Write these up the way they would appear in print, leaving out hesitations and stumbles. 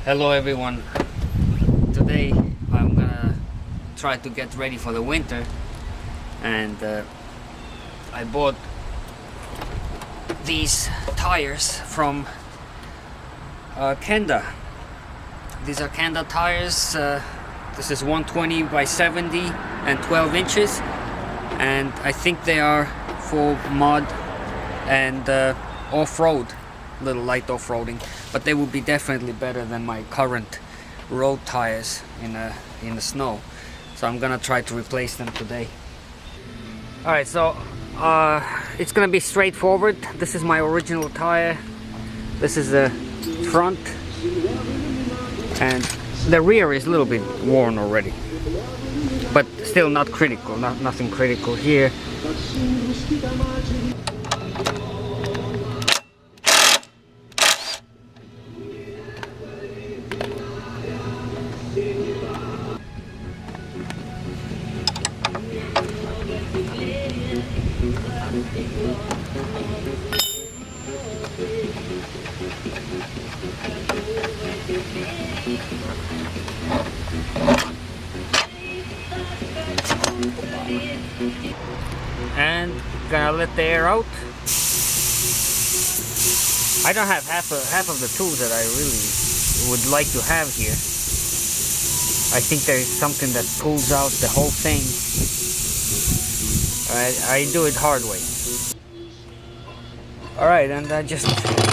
Hello everyone. Today I'm gonna try to get ready for the winter, and I bought these tires from Kenda. These are Kenda tires. This is 120 by 70 and 12 inches, and I think they are for mud and off-road, little light off-roading, but they will be definitely better than my current road tires in the snow. So I'm gonna try to replace them today. All right, so it's gonna be straightforward. This is my original tire. This is the front, and the rear is a little bit worn already, but still not critical. Nothing critical here. And gonna let the air out. I don't have half of the tools that I really would like to have here. I think there is something that pulls out the whole thing. I do it hard way. Alright, and I just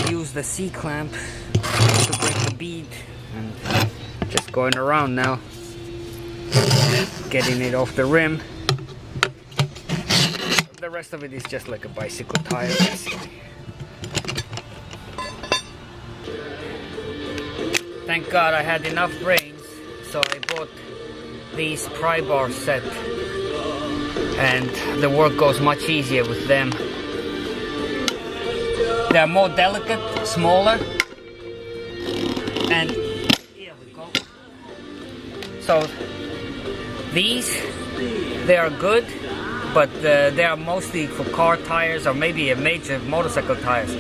use the C-clamp to break the bead, and just going around now, getting it off the rim. The rest of it is just like a bicycle tire, basically. Thank God I had enough brains, so I bought these pry bar set, and the work goes much easier with them. They're more delicate, smaller, and here we go. So these, they are good, but they are mostly for car tires or maybe a major motorcycle tires.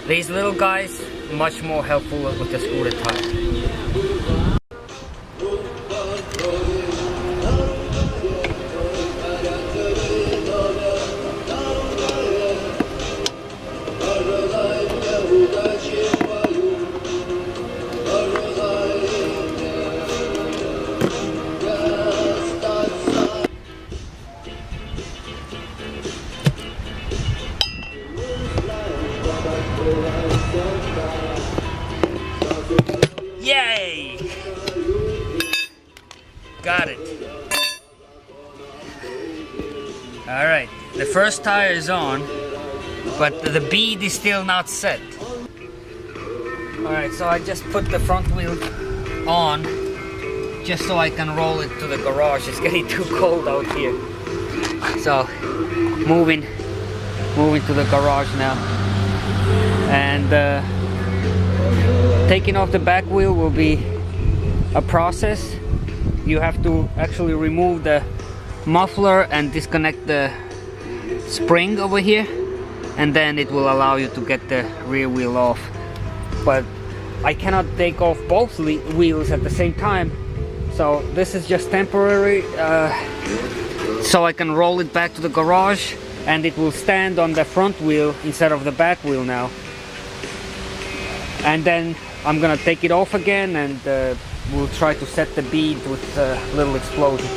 These little guys, much more helpful with the scooter tire. Yay! Got it. Alright, the first tire is on, but the bead is still not set. Alright, so I just put the front wheel on just so I can roll it to the garage. It's getting too cold out here. So, moving to the garage now. And taking off the back wheel will be a process. You have to actually remove the muffler and disconnect the spring over here, and then it will allow you to get the rear wheel off. But I cannot take off both wheels at the same time, so this is just temporary, so I can roll it back to the garage, and it will stand on the front wheel instead of the back wheel now. And then I'm gonna take it off again, and we'll try to set the bead with a little explosion.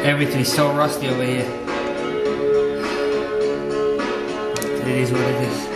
Everything is so rusty over here. It is what it is.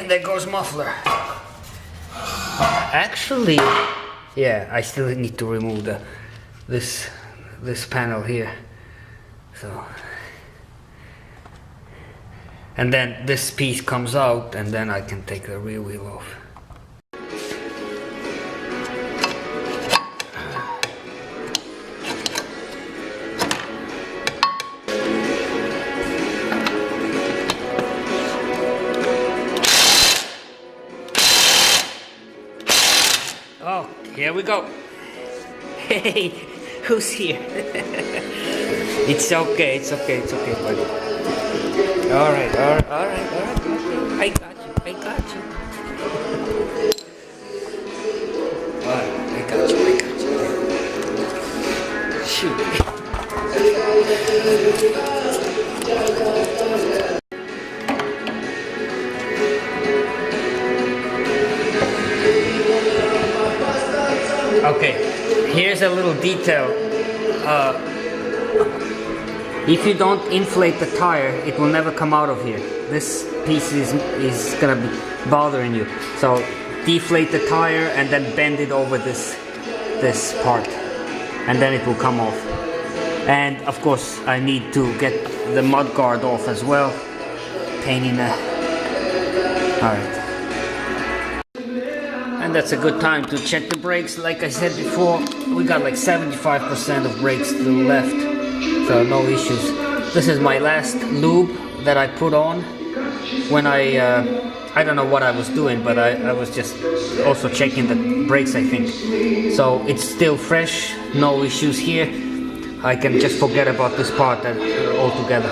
And there goes muffler. Actually, yeah, I still need to remove this panel here. So, and then this piece comes out, and then I can take the rear wheel off. Oh, here we go. Hey, who's here? It's okay, buddy. All right. I got you. All right, I got you. Shoot. Okay, here's a little detail. If you don't inflate the tire, it will never come out of here. This piece is gonna be bothering you. So deflate the tire and then bend it over this part, and then it will come off. And of course, I need to get the mud guard off as well. Pain in the... All right. And that's a good time to check the brakes. Like I said before, we got like 75% of brakes to the left, so no issues. This is my last lube that I put on when I don't know what I was doing, but I was just also checking the brakes, I think. So it's still fresh, no issues here. I can just forget about this part altogether.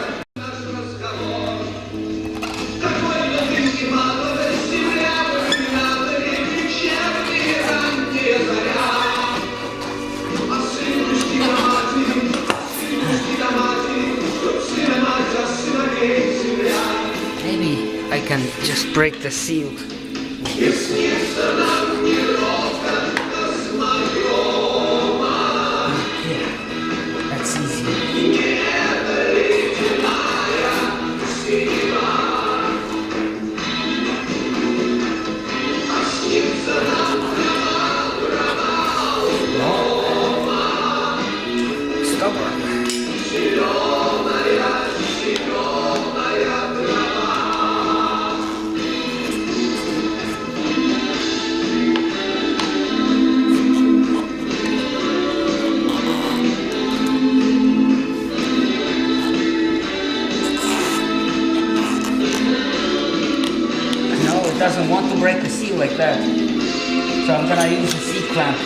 Maybe I can just break the seal. Yeah, that's easy. Stubborn. Doesn't want to break the seal like that, so I'm gonna use a C-clamp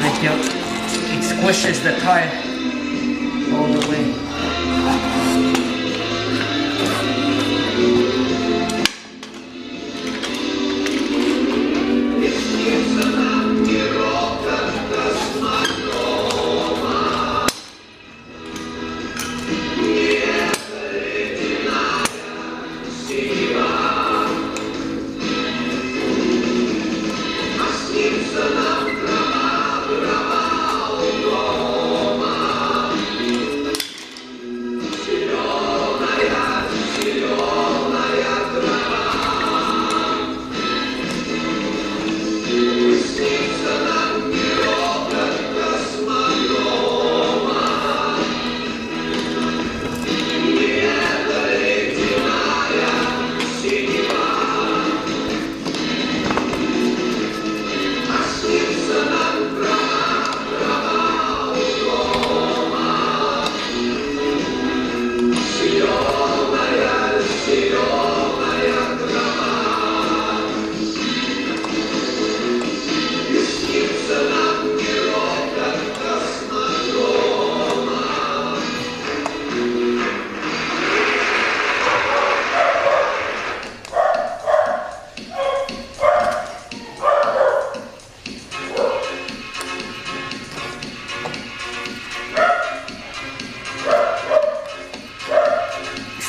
until it squishes the tire all the way.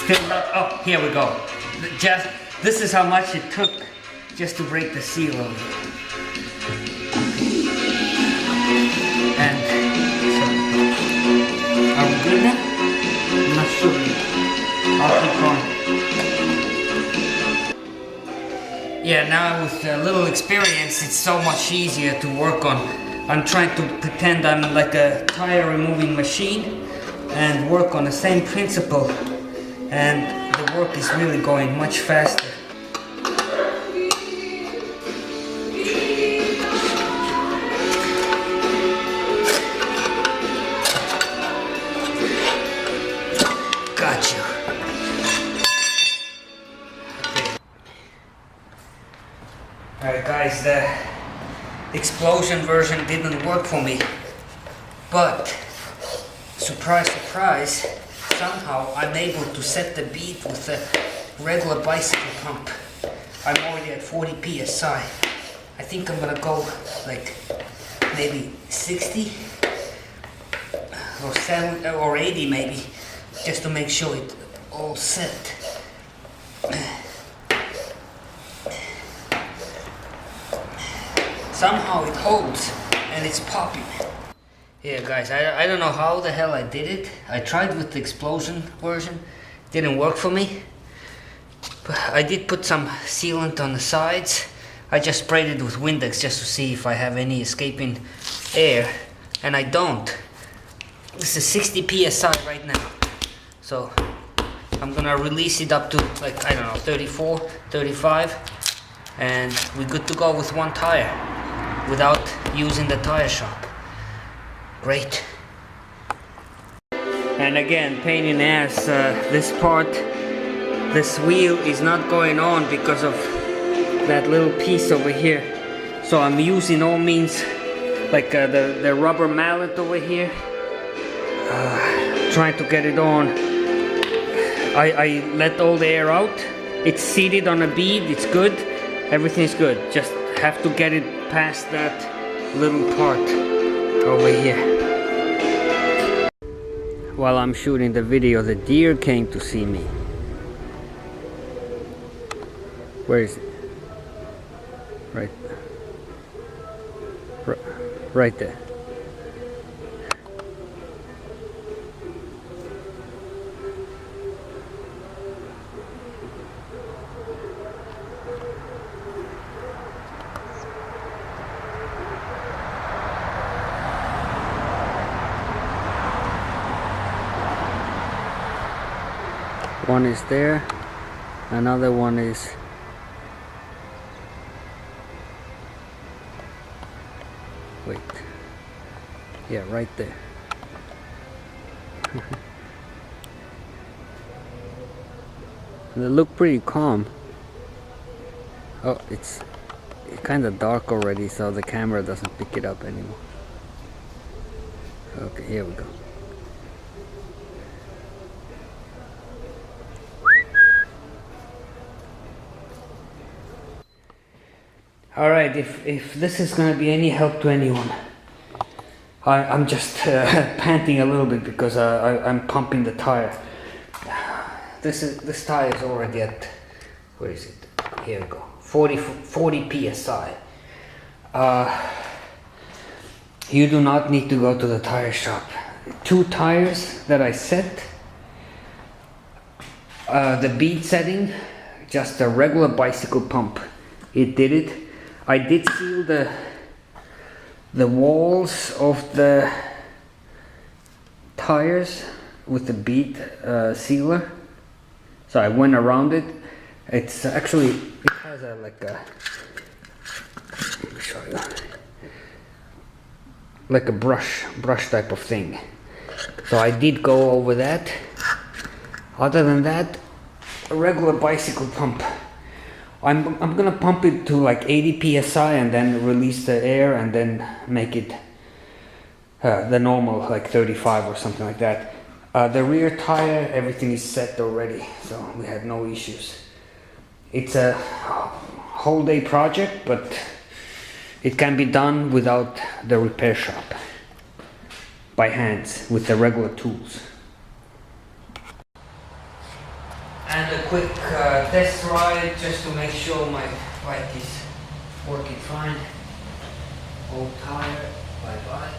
Still not, oh, here we go. This is how much it took just to break the seal of it. And so, are we good now? I'm not sure. I'll keep going. Yeah, now with a little experience, it's so much easier to work on. I'm trying to pretend I'm like a tire removing machine and work on the same principle, and the work is really going much faster. Got you. Alright guys, the explosion version didn't work for me, but surprise surprise, somehow I'm able to set the bead with a regular bicycle pump. I'm already at 40 psi. I think I'm gonna go like maybe 60 or 70 or 80 maybe, just to make sure it's all set. Somehow it holds and it's popping. Yeah guys, I don't know how the hell I did it. I tried with the explosion version, didn't work for me. But I did put some sealant on the sides. I just sprayed it with Windex just to see if I have any escaping air, and I don't. This is 60 psi right now. So I'm gonna release it up to like, I don't know, 34, 35, and we're good to go with one tire without using the tire shop. Great. And again, pain in the ass, this part, this wheel is not going on because of that little piece over here. So I'm using all means, like the rubber mallet over here, trying to get it on. I let all the air out. It's seated on a bead, it's good, everything's good. Just have to get it past that little part over here. While I'm shooting the video, the deer came to see me. Where is it? Right there. One is there, another one is wait, yeah, right there. They look pretty calm. Oh, it's kind of dark already, so the camera doesn't pick it up anymore. Okay, here we go. Alright, if this is going to be any help to anyone, I'm just panting a little bit because I'm pumping the tire. This tire is already at, where is it? Here we go, 40 psi. You do not need to go to the tire shop. 2 tires that I set, the bead setting, just a regular bicycle pump. It did it. I did seal the walls of the tires with the bead sealer. So I went around it. It's actually, it has a like a, let me show you, like a brush type of thing. So I did go over that. Other than that, a regular bicycle pump. I'm gonna pump it to like 80 psi and then release the air and then make it the normal like 35 or something like that. The rear tire, everything is set already, so we had no issues. It's a whole day project, but it can be done without the repair shop, by hands with the regular tools. And a quick test ride just to make sure my bike is working fine. Old tire, bye bye.